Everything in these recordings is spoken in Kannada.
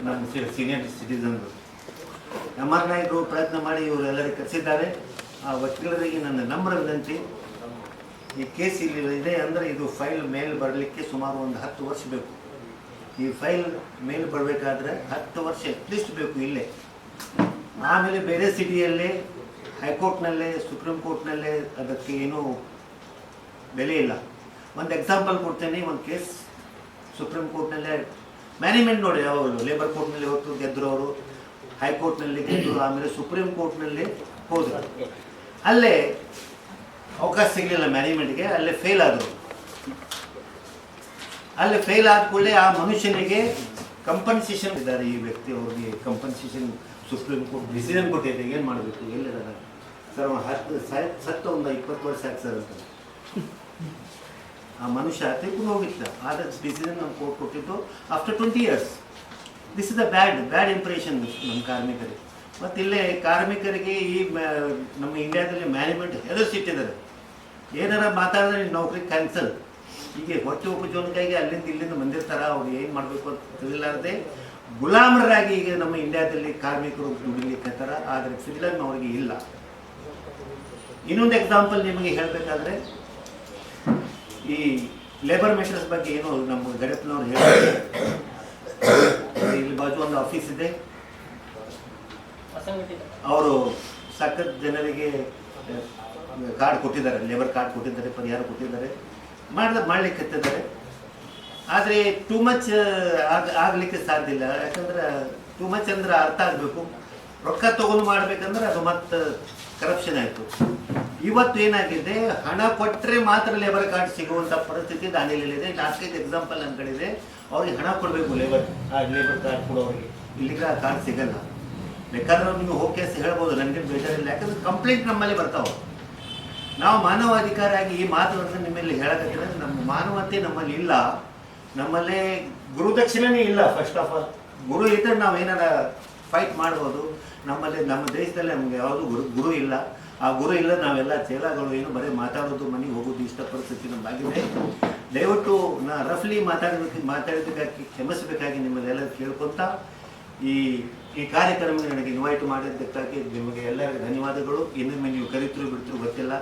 ನಮ್ಮ ಸೀನಿಯರ್ ಸಿಟಿಸನ್ಗಳು. MR ನಾಯಕರು ಪ್ರಯತ್ನ ಮಾಡಿ ಇವರೆಲ್ಲರಿಗೆ ಕರೆಸಿದ್ದಾರೆ. ಆ ವಕೀಲರಿಗೆ ನನ್ನ ನಮ್ರ ವಿನಂತಿ, ಈ ಕೇಸ್ ಇಲ್ಲಿ ಇದೆ ಅಂದರೆ ಇದು ಫೈಲ್ ಮೇಲ್ ಬರಲಿಕ್ಕೆ ಸುಮಾರು ಒಂದು 10 ವರ್ಷ ಬೇಕು. ಈ ಫೈಲ್ ಮೇಲ್ ಬರಬೇಕಾದ್ರೆ 10 ವರ್ಷ ಅಟ್ಲೀಸ್ಟ್ ಬೇಕು ಇಲ್ಲೇ. ಆಮೇಲೆ ಬೇರೆ ಸಿಟಿಯಲ್ಲೇ ಹೈಕೋರ್ಟ್ನಲ್ಲೇ ಸುಪ್ರೀಂ ಕೋರ್ಟ್ನಲ್ಲೇ ಅದಕ್ಕೆ ಏನೂ ಬೆಲೆ ಇಲ್ಲ. ಒಂದು ಎಕ್ಸಾಂಪಲ್ ಕೊಡ್ತೇನೆ. ಒಂದು ಕೇಸ್ ಸುಪ್ರೀಂ ಕೋರ್ಟ್ನಲ್ಲೇ ಮ್ಯಾನೇಜ್ಮೆಂಟ್ ನೋಡಿ, ಅವರು ಲೇಬರ್ ಕೋರ್ಟ್ನಲ್ಲಿ ಹೊತ್ತು ಗೆದ್ದರು, ಅವರು ಹೈಕೋರ್ಟ್ನಲ್ಲಿ ಗೆದ್ದರು, ಆಮೇಲೆ ಸುಪ್ರೀಂ ಕೋರ್ಟ್ನಲ್ಲಿ ಹೋದರು. ಅಲ್ಲೇ ಅವಕಾಶ ಸಿಗಲಿಲ್ಲ ಮ್ಯಾನೇಜ್ಮೆಂಟ್ಗೆ, ಅಲ್ಲೇ ಫೇಲ್ ಆದರು. ಅಲ್ಲಿ ಫೇಲ್ ಆದ ಕೂಡಲೇ ಆ ಮನುಷ್ಯನಿಗೆ ಕಂಪನ್ಸೇಷನ್ ಇದ್ದಾರೆ. ಈ ವ್ಯಕ್ತಿ ಅವ್ರಿಗೆ ಕಂಪನ್ಸೇಷನ್ ಸುಪ್ರೀಂ ಕೋರ್ಟ್ ಡಿಸಿಷನ್ ಕೊಟ್ಟಿದೆ. ಏನು ಮಾಡಬೇಕು, ಎಲ್ಲಿದ್ದಾರೆ ಸರ್? 10 ಸತ್ತು ಒಂದು 20 ವರ್ಷ ಆಯ್ತು ಸರ್ ಅಂತ. ಆ ಮನುಷ್ಯ ತಿಳ್ಕೊಂಡು ಹೋಗಿತ್ತು. ಆದ ಡಿಸಿಷನ್ ನಮ್ಮ ಕೋರ್ಟ್ ಕೊಟ್ಟಿದ್ದು after 20 years. This is the bad impression ನಮ್ಮ ಕಾರ್ಮಿಕರಿಗೆ. ಮತ್ತು ಇಲ್ಲೇ ಕಾರ್ಮಿಕರಿಗೆ ಈ ನಮ್ಮ ಇಂಡಿಯಾದಲ್ಲಿ ಮ್ಯಾನೇಜ್ಮೆಂಟ್ ಹೆದರ್ಸಿಟ್ಟಿದ್ದಾರೆ. ಏನಾರ ಮಾತಾಡಿದ್ರೆ ನೌಕರಿ ಕ್ಯಾನ್ಸಲ್. ಹೀಗೆ ಹೊಟ್ಟೆ ಉಪಜೀವನಕ್ಕಾಗಿ ಅಲ್ಲಿಂದ ಇಲ್ಲಿಂದ ಬಂದಿರ್ತಾರ. ಅವ್ರು ಏನು ಮಾಡಬೇಕು ಅಂತ ತಿಳಿಲಾರದೆ ಗುಲಾಮರಾಗಿ ಈಗ ನಮ್ಮ ಇಂಡಿಯಾದಲ್ಲಿ ಕಾರ್ಮಿಕರು ದುಡಿಲಿಕ್ಕತ್ತಾರ. ಆದರೆ ಫ್ರೀಡಮ್ ಅವರಿಗೆ ಇಲ್ಲ. ಇನ್ನೊಂದು ಎಕ್ಸಾಂಪಲ್ ನಿಮಗೆ ಹೇಳಬೇಕಾದ್ರೆ, ಈ ಲೇಬರ್ ಮೆಟರ್ಸ್ ಬಗ್ಗೆ ಏನು ನಮ್ಮ ಗಡಪ್ಪನವ್ರು ಹೇಳ್ತಾರೆ. ಇಲ್ಲಿ ಬಾಜು ಒಂದು ಆಫೀಸ್ ಇದೆ. ಅವರು ಸಖತ್ ಜನರಿಗೆ ಕಾರ್ಡ್ ಕೊಟ್ಟಿದ್ದಾರೆ, ಲೇಬರ್ ಕಾರ್ಡ್ ಕೊಟ್ಟಿದ್ದಾರೆ, ಪರಿಹಾರ ಕೊಟ್ಟಿದ್ದಾರೆ, ಮಾಡಲಿಕ್ಕೆ ಹತ್ತಿದ್ದಾರೆ. ಆದರೆ ಟೂ ಮಚ್ ಆಗಲಿಕ್ಕೆ ಸಾಧ್ಯ ಇಲ್ಲ. ಯಾಕಂದ್ರೆ ಟೂ ಮಚ್ ಅಂದ್ರೆ ಅರ್ಥ ಆಗಬೇಕು. ರೊಕ್ಕ ತಗೊಂಡು ಮಾಡ್ಬೇಕಂದ್ರೆ ಅದು ಮತ್ತೆ ಕರಪ್ಷನ್ ಆಯಿತು. ಇವತ್ತು ಏನಾಗಿದೆ, ಹಣ ಕೊಟ್ಟರೆ ಮಾತ್ರ ಲೇಬರ್ ಕಾರ್ಡ್ ಸಿಗುವಂಥ ಪರಿಸ್ಥಿತಿ ದಾನಿಯಲ್ಲಿದೆ. 4-5 ಎಕ್ಸಾಂಪಲ್ ನನ್ನ ಕಡೆ ಇದೆ. ಅವ್ರಿಗೆ ಹಣ ಕೊಡಬೇಕು, ಲೇಬರ್ ಕಾರ್ಡ್ ಕೊಡೋರಿಗೆ. ಇಲ್ಲಿಗೆ ಆ ಕಾರ್ಡ್ ಸಿಗಲ್ಲ. ಬೇಕಾದ್ರೆ ನೀವು ಹೋಗಿ ಕೇಸ್ ಹೇಳ್ಬೋದು, ನನಗೆ ಬೇಜಾರಿಲ್ಲ. ಯಾಕಂದ್ರೆ ಕಂಪ್ಲೇಂಟ್ ನಮ್ಮಲ್ಲಿ ಬರ್ತಾವೆ. ನಾವು ಮಾನವಾಧಿಕಾರಿಯಾಗಿ ಈ ಮಾತುಗಳನ್ನು ನಿಮ್ಮಲ್ಲಿ ಹೇಳಕತ್ತಿದ್ರೆ, ನಮ್ಮ ಮಾನವತೆ ನಮ್ಮಲ್ಲಿ ಇಲ್ಲ. ನಮ್ಮಲ್ಲಿ ಗುರುದಕ್ಷಿಣೆನೇ ಇಲ್ಲ. ಫಸ್ಟ್ ಆಫ್ ಆಲ್ ಗುರು ಇದ್ದರೆ ನಾವು ಏನಾರ ಫೈಟ್ ಮಾಡ್ಬೋದು. ನಮ್ಮಲ್ಲಿ ನಮ್ಮ ದೇಶದಲ್ಲಿ ನಮ್ಗೆ ಯಾವುದು ಗುರು ಇಲ್ಲ. ಆ ಗುರು ಇಲ್ಲ. ನಾವೆಲ್ಲ ಚೇಲಾಗಳು ಏನು ಬರೀ ಮಾತಾಡೋದು, ಮನೆಗೆ ಹೋಗೋದು ಇಷ್ಟ ಪರಿಸ್ಥಿತಿ ನಮ್ಮಾಗಿದೆ. ದಯವಿಟ್ಟು ನಾ ರಫ್ಲಿ ಮಾತಾಡೋದಕ್ಕಾಗಿ ಕ್ಷಮಿಸಬೇಕಾಗಿ ನಿಮ್ಮಲ್ಲೆಲ್ಲ ಕೇಳ್ಕೊತ ಈ ಕಾರ್ಯಕ್ರಮಕ್ಕೆ ನನಗೆ ಇನ್ವೈಟ್ ಮಾಡಿದ್ದಕ್ಕಾಗಿ ನಿಮಗೆ ಎಲ್ಲರಿಗೂ ಧನ್ಯವಾದಗಳು. ಇನ್ನೊಮ್ಮೆ ನೀವು ಕರೀತರು ಬಿಡ್ತರು ಗೊತ್ತಿಲ್ಲ.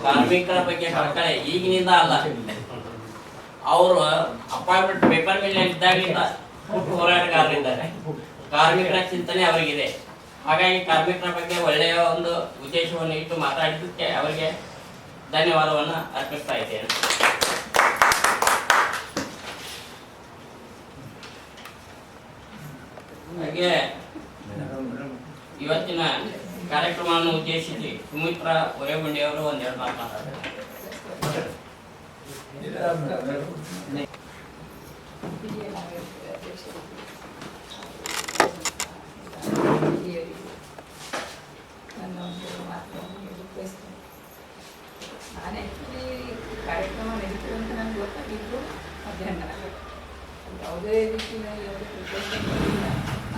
ಕಾರ್ಮಿಕರ ಬಗ್ಗೆ ಕಳಕಳಿ ಈಗಿನಿಂದ ಅಲ್ಲ, ಅವರು ಅಪಾಯಿಂಟ್ಮೆಂಟ್ ಪೇಪರ್ ಮೇಲೆ ಇದ್ದಾಗಲಿಂದ ಹೋರಾಟಗಾರರಿದ್ದಾರೆ. ಕಾರ್ಮಿಕರ ಚಿಂತನೆ ಅವರಿಗಿದೆ. ಹಾಗಾಗಿ ಕಾರ್ಮಿಕರ ಬಗ್ಗೆ ಒಳ್ಳೆಯ ಒಂದು ಉದ್ದೇಶವನ್ನು ಇಟ್ಟು ಮಾತಾಡಿದ್ದಕ್ಕೆ ಅವರಿಗೆ ಧನ್ಯವಾದವನ್ನು ಅರ್ಪಿಸ್ತಾ ಇದ್ದೇನೆ. ಹಾಗೆ ಇವತ್ತಿನ ಕಾರ್ಯಕ್ರಮವನ್ನು ಉದ್ದೇಶಿಸಿ ಸುಮಿತ್ರ ಒರೆಗುಂಡಿಯವರು ಒಂದೆರಡು ಮಾತು ಮಾತಾಡ್ತಾರೆ. ನಾನು ಆ್ಯಕ್ಚುಲಿ ಕಾರ್ಯಕ್ರಮ ನಡೀತದೆ ಅಂತ ನನಗೆ ಗೊತ್ತಾಗಿದ್ದು ಮಧ್ಯಾಹ್ನ. ಯಾವುದೇ ರೀತಿಯ ಪ್ರಿಪ್ರೇಷನ್ ಇಲ್ಲ.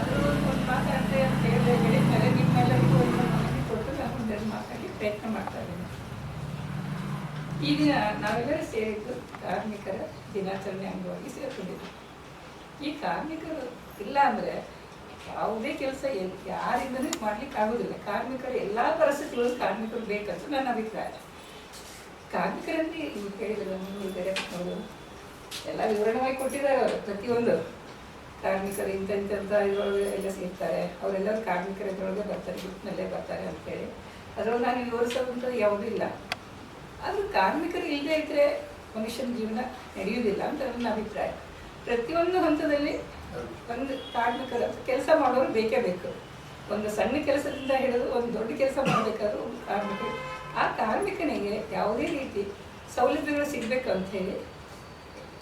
ಅದು ಒಂದು ಮಾತಾಡ್ತೆ ಅಂತ ಹೇಳಿದ್ರೆ ನಿಮ್ಮೆಲ್ಲರಿಗೂ ಒಂದು ಮನವಿ ಕೊಟ್ಟು ನಾನು ಒಂದೆರಡು ಮಾತಾಡಿ ಪ್ರಯತ್ನ ಮಾಡ್ತಾ ಇದ್ದೀನಿ. ಈ ದಿನ ನಾವೆಲ್ಲರೂ ಸೇರಿದ್ದು ಕಾರ್ಮಿಕರ ದಿನಾಚರಣೆ ಅಂಗವಾಗಿ ಸೇರ್ಕೊಂಡಿದ್ವಿ. ಈ ಕಾರ್ಮಿಕರು ಇಲ್ಲ ಅಂದರೆ ಯಾವುದೇ ಕೆಲಸ ಯಾರಿಂದಲೂ ಮಾಡ್ಲಿಕ್ಕೆ ಆಗೋದಿಲ್ಲ. ಕಾರ್ಮಿಕರು ಎಲ್ಲ ಪರಿಸ್ಥಿತಿಗಳು ಕಾರ್ಮಿಕರು ಬೇಕಂತ ನನ್ನ ಅಭಿಪ್ರಾಯ. ಕಾರ್ಮಿಕರಲ್ಲಿ ನೀವು ಕೇಳಿದ್ರೆ ನೀವು ಬೇರೆ ಎಲ್ಲ ವಿವರಣವಾಗಿ ಕೊಟ್ಟಿದ್ದಾರೆ. ಅವರು ಪ್ರತಿಯೊಂದು ಕಾರ್ಮಿಕರು ಇಂಥ ಇದರೊಳಗೆ ಎಲ್ಲ ಸಿಗ್ತಾರೆ, ಅವರೆಲ್ಲರೂ ಕಾರ್ಮಿಕರ ಇದರೊಳಗೆ ಬರ್ತಾರೆ, ಗ್ರೂಪ್ನಲ್ಲೇ ಬರ್ತಾರೆ ಅಂತೇಳಿ ಅದರೊಳಗೆ ನಾನು ವಿವರಿಸೋದಂಥದ್ದು ಯಾವುದೂ ಇಲ್ಲ. ಆದರೂ ಕಾರ್ಮಿಕರು ಇಲ್ಲದೆ ಇದ್ದರೆ ಮನುಷ್ಯನ ಜೀವನ ನಡೆಯುವುದಿಲ್ಲ ಅಂತ ನನ್ನ ಅಭಿಪ್ರಾಯ. ಪ್ರತಿಯೊಂದು ಹಂತದಲ್ಲಿ ಒಂದು ಕಾರ್ಮಿಕರ ಕೆಲಸ ಮಾಡೋರು ಬೇಕೇ ಬೇಕು. ಒಂದು ಸಣ್ಣ ಕೆಲಸದಿಂದ ಹಿಡಿದು ಒಂದು ದೊಡ್ಡ ಕೆಲಸ ಮಾಡಬೇಕಾದ್ರೂ ಒಂದು ಕಾರ್ಮಿಕರು, ಆ ಕಾರ್ಮಿಕನಿಗೆ ಯಾವುದೇ ರೀತಿ ಸೌಲಭ್ಯಗಳು ಸಿಗಬೇಕು ಅಂಥೇಳಿ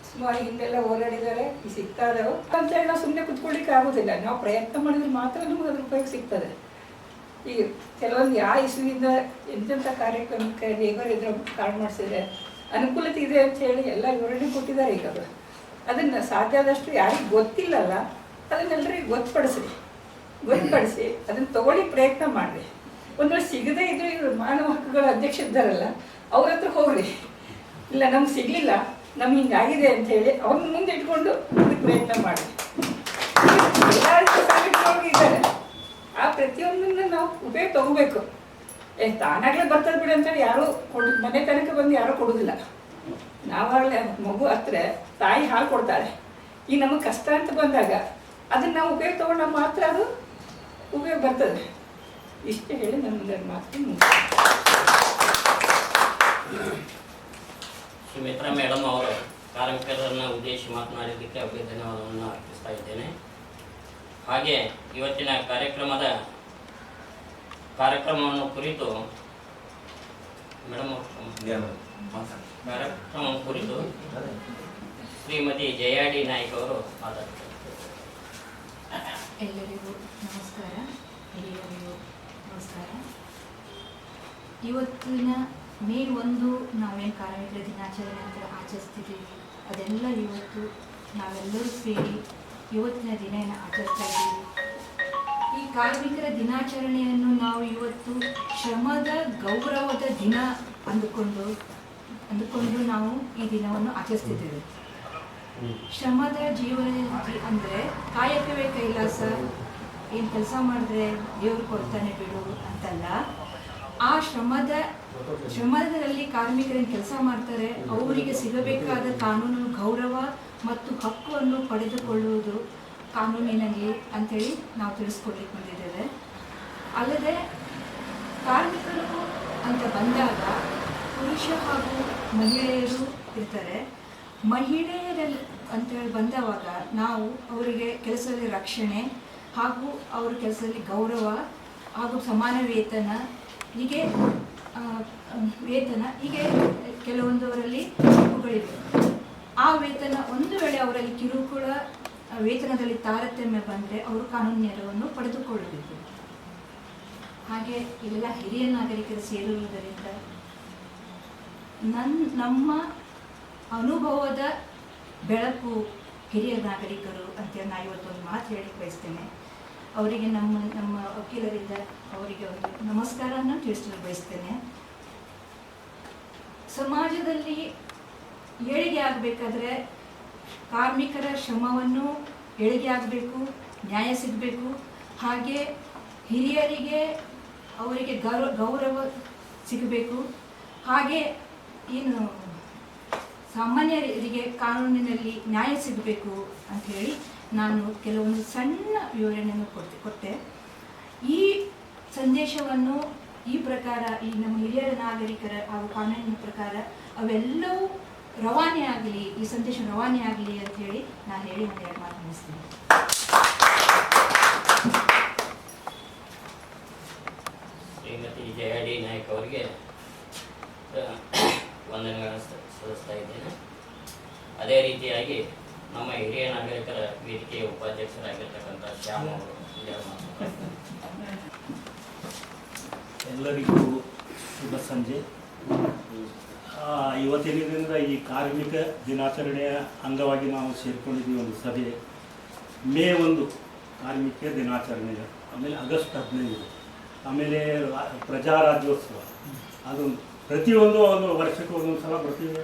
ಸುಮಾರು ಹಿಂದೆಲ್ಲ ಹೋರಾಡಿದ್ದಾರೆ. ಈ ಸಿಗ್ತಾ ಇದ್ದಾವೆ ಅಂತೇಳಿ ನಾವು ಸುಮ್ಮನೆ ಕುತ್ಕೊಳ್ಳಿಕ್ಕೆ ಆಗೋದಿಲ್ಲ. ನಾವು ಪ್ರಯತ್ನ ಮಾಡಿದ್ರೆ ಮಾತ್ರ ನಮ್ಗೆ ಅದ್ರ ಉಪಯೋಗ ಸಿಗ್ತದೆ. ಈಗ ಕೆಲವೊಂದು ಯಾವ ಇಸ್ವಿಯಿಂದ ಎಂತೆಂಥ ಕಾರ್ಯಕ್ರಮಕ್ಕೆ ಲೇಬರ್ ಇದ್ರೆ ಕಾರ್ಡ್ ಮಾಡಿಸಿದ್ರೆ ಅನುಕೂಲತೆ ಇದೆ ಅಂತ ಹೇಳಿ ಎಲ್ಲ ವಿವರಣೆ ಕೊಟ್ಟಿದ್ದಾರೆ. ಈಗ ಅದನ್ನು ಸಾಧ್ಯ ಆದಷ್ಟು ಯಾರಿಗೆ ಗೊತ್ತಿಲ್ಲಲ್ಲ ಅದನ್ನೆಲ್ಲರಿಗೂ ಗೊತ್ತುಪಡಿಸಿ ಅದನ್ನು ತಗೊಳ್ಳಿ ಪ್ರಯತ್ನ ಮಾಡಿರಿ. ಒಂದು ವೇಳೆ ಸಿಗದೇ ಇದ್ರೆ ಇವರು ಮಾನವ ಹಕ್ಕುಗಳ ಅಧ್ಯಕ್ಷ ಇದ್ದಾರಲ್ಲ ಅವ್ರ ಹತ್ರ ಹೋಗ್ರಿ. ಇಲ್ಲ ನಮ್ಗೆ ಸಿಗಲಿಲ್ಲ ನಮ್ಗೆ ಹಿಂಗಾಗಿದೆ ಅಂತ ಹೇಳಿ ಅವ್ರನ್ನ ಮುಂದೆ ಇಟ್ಕೊಂಡು ಅದಕ್ಕೆ ಪ್ರಯತ್ನ ಮಾಡಿ. ಎಲ್ಲರಿಗೂ ಸಂಘಟನೆಗಳು ಇದ್ದಾರೆ, ಆ ಪ್ರತಿಯೊಂದನ್ನು ನಾವು ಉಪಯೋಗ ತಗೋಬೇಕು. ತಾನಾಗಲೇ ಬರ್ತದೆ ಬಿಡಿ ಅಂತೇಳಿ ಯಾರೂ ಮನೆ ತನಕ ಬಂದು ಯಾರೂ ಕೊಡೋದಿಲ್ಲ. ನಾವಾಗಲೇ ಮಗು ಹತ್ರ ತಾಯಿ ಹಾಲು ಕೊಡ್ತಾಳೆ, ಈಗ ನಮಗೆ ಕಷ್ಟ ಅಂತ ಬಂದಾಗ ಅದನ್ನು ನಾವು ಉಪಯೋಗ ತೊಗೊಂಡಾಗ ಮಾತ್ರ ಅದು ಉಪಯೋಗ ಬರ್ತದೆ. ಇಷ್ಟೇ ಹೇಳಿ ನನ್ನ ಮಾತು ಸುಮಿತ್ರಾ ಮೇಡಮ್ ಅವರು ಕಾರ್ಮಿಕರನ್ನು ಉದ್ದೇಶಿಸಿ ಮಾತನಾಡಿದ್ದಕ್ಕೆ ಅವರಿಗೆ ಧನ್ಯವಾದವನ್ನು ಅರ್ಪಿಸ್ತಾ ಇದ್ದೇನೆ. ಹಾಗೆ ಇವತ್ತಿನ ಕಾರ್ಯಕ್ರಮವನ್ನು ಕುರಿತು ಕಾರ್ಯಕ್ರಮವನ್ನು ಕುರಿತು ಶ್ರೀಮತಿ ಜಯಾಡಿ ನಾಯ್ಕ ಅವರು ಮಾತಾಡ್ತಾರೆ. ಎಲ್ಲರಿಗೂ ನಮಸ್ಕಾರ, ಹಿರಿಯರಿಗೂ ನಮಸ್ಕಾರ. ಇವತ್ತಿನ ಮೇ 1 ನಾವೇನು ಕಾರ್ಮಿಕರ ದಿನಾಚರಣೆ ಅಂತ ಆಚರಿಸ್ತಿದ್ದೀವಿ, ಅದೆಲ್ಲ ಇವತ್ತು ನಾವೆಲ್ಲರೂ ಸೇರಿ ಇವತ್ತಿನ ದಿನ ಆಚರಿಸ್ತಾ ಇದ್ದೀವಿ. ಈ ಕಾರ್ಮಿಕರ ದಿನಾಚರಣೆಯನ್ನು ನಾವು ಇವತ್ತು ಶ್ರಮದ ಗೌರವದ ದಿನ ಅಂದುಕೊಂಡು ನಾವು ಈ ದಿನವನ್ನು ಆಚರಿಸ್ತಿದ್ದೇವೆ. ಶ್ರಮದ ಜೀವನ ಅಂದರೆ ಕಾಯಕವೇ ಕೈಲಾಸ, ಏನು ಕೆಲಸ ಮಾಡಿದ್ರೆ ದೇವರು ಕೊಡ್ತಾನೆ ಬಿಡು ಅಂತಲ್ಲ. ಆ ಶ್ರಮದಲ್ಲಿ ಕಾರ್ಮಿಕರೇನು ಕೆಲಸ ಮಾಡ್ತಾರೆ ಅವರಿಗೆ ಸಿಗಬೇಕಾದ ಕಾನೂನು ಗೌರವ ಮತ್ತು ಹಕ್ಕನ್ನು ಪಡೆದುಕೊಳ್ಳುವುದು ಕಾನೂನಿನಲ್ಲಿ ಅಂಥೇಳಿ ನಾವು ತಿಳಿಸ್ಕೊಡ್ಲಿಕ್ಕೆ ಬಂದಿದ್ದೇವೆ. ಅಲ್ಲದೆ ಕಾರ್ಮಿಕರು ಅಂತ ಬಂದಾಗ ಪುರುಷ ಹಾಗೂ ಮಹಿಳೆಯರು ಇರ್ತಾರೆ. ಮಹಿಳೆಯರಲ್ಲಿ ಅಂತೇಳಿ ಬಂದವಾಗ ನಾವು ಅವರಿಗೆ ಕೆಲಸದಲ್ಲಿ ರಕ್ಷಣೆ ಹಾಗೂ ಅವ್ರ ಕೆಲಸದಲ್ಲಿ ಗೌರವ ಹಾಗೂ ಸಮಾನ ವೇತನ ಹೀಗೆ ಕೆಲವೊಂದವರಲ್ಲಿ ಹಕ್ಕುಗಳಿವೆ. ಆ ವೇತನ ಒಂದು ವೇಳೆ ಅವರಲ್ಲಿ ಕಿರುಕುಳ ವೇತನದಲ್ಲಿ ತಾರತಮ್ಯ ಬಂದರೆ ಅವರು ಕಾನೂನು ನೆರವನ್ನು ಪಡೆದುಕೊಳ್ಳಬೇಕು. ಹಾಗೆ ಇವೆಲ್ಲ ಹಿರಿಯ ನಾಗರಿಕರು ಸೇರುವುದರಿಂದ ನಮ್ಮ ಅನುಭವದ ಬೆಳಕು ಹಿರಿಯ ನಾಗರಿಕರು ಅಂತೇಳಿ ನಾನು ಇವತ್ತೊಂದು ಮಾತು ಹೇಳಿಕ್ಕೆ ಬಯಸ್ತೇನೆ. ಅವರಿಗೆ ನಮ್ಮ ವಕೀಲರಿಂದ ಅವರಿಗೆ ಒಂದು ನಮಸ್ಕಾರವನ್ನು ತಿಳಿಸಲು ಬಯಸ್ತೇನೆ. ಸಮಾಜದಲ್ಲಿ ಏಳಿಗೆ ಆಗಬೇಕಾದ್ರೆ ಕಾರ್ಮಿಕರ ಶ್ರಮವನ್ನು ಏಳಿಗೆ ಆಗಬೇಕು, ನ್ಯಾಯ ಸಿಗಬೇಕು. ಹಾಗೆ ಹಿರಿಯರಿಗೆ ಅವರಿಗೆ ಗೌರವ ಸಿಗಬೇಕು. ಹಾಗೆ ಏನು ಸಾಮಾನ್ಯರಿಗೆ ಕಾನೂನಿನಲ್ಲಿ ನ್ಯಾಯ ಸಿಗಬೇಕು ಅಂಥೇಳಿ ನಾನು ಕೆಲವೊಂದು ಸಣ್ಣ ವಿವರಣೆಯನ್ನು ಕೊಟ್ಟೆ. ಈ ಸಂದೇಶವನ್ನು ಈ ಪ್ರಕಾರ ಈ ನಮ್ಮ ಹಿರಿಯ ನಾಗರಿಕರ ಹಾಗೂ ಕಾನೂನಿನ ಪ್ರಕಾರ ಅವೆಲ್ಲವೂ ರವಾನೆ ಆಗಲಿ, ಈ ಸಂದೇಶ ರವಾನೆ ಆಗಲಿ ಅಂಥೇಳಿ ನಾನು ಹೇಳಿ ಒಂದೆರಡು ಮಾತು ಮುಗಿಸ್ತೀನಿ. ಶ್ರೀಮತಿ ಜಯಾಡಿ ನಾಯ್ಕ ಅವರಿಗೆ ವಂದನೆಗಳನ್ನು ಸಲ್ಲಿಸ್ತಾ ಇದ್ದೇನೆ. ಅದೇ ರೀತಿಯಾಗಿ ನಮ್ಮ ಹಿರಿಯ ನಾಗರಿಕರ ವೇದಿಕೆಯ ಉಪಾಧ್ಯಕ್ಷರಾಗಿರ್ತಕ್ಕಂಥ ಶ್ಯಾಮ್ ಅವರು ಎಲ್ಲರಿಗೂ ಶುಭ ಸಂಜೆ. ಇವತ್ತಿನ ದಿನದ ಈ ಕಾರ್ಮಿಕ ದಿನಾಚರಣೆಯ ಅಂಗವಾಗಿ ನಾವು ಸೇರಿಕೊಂಡಿದ್ದೀವಿ ಒಂದು ಸಭೆ. ಮೇ 1 ಕಾರ್ಮಿಕ ದಿನಾಚರಣೆ, ಆಮೇಲೆ ಆಗಸ್ಟ್ 15, ಆಮೇಲೆ ಪ್ರಜಾರಾಜ್ಯೋತ್ಸವ. ಅದು ಪ್ರತಿಯೊಂದು ಒಂದು ವರ್ಷಕ್ಕೆ ಒಂದೊಂದು ಸಲ ಬರ್ತೀವಿ,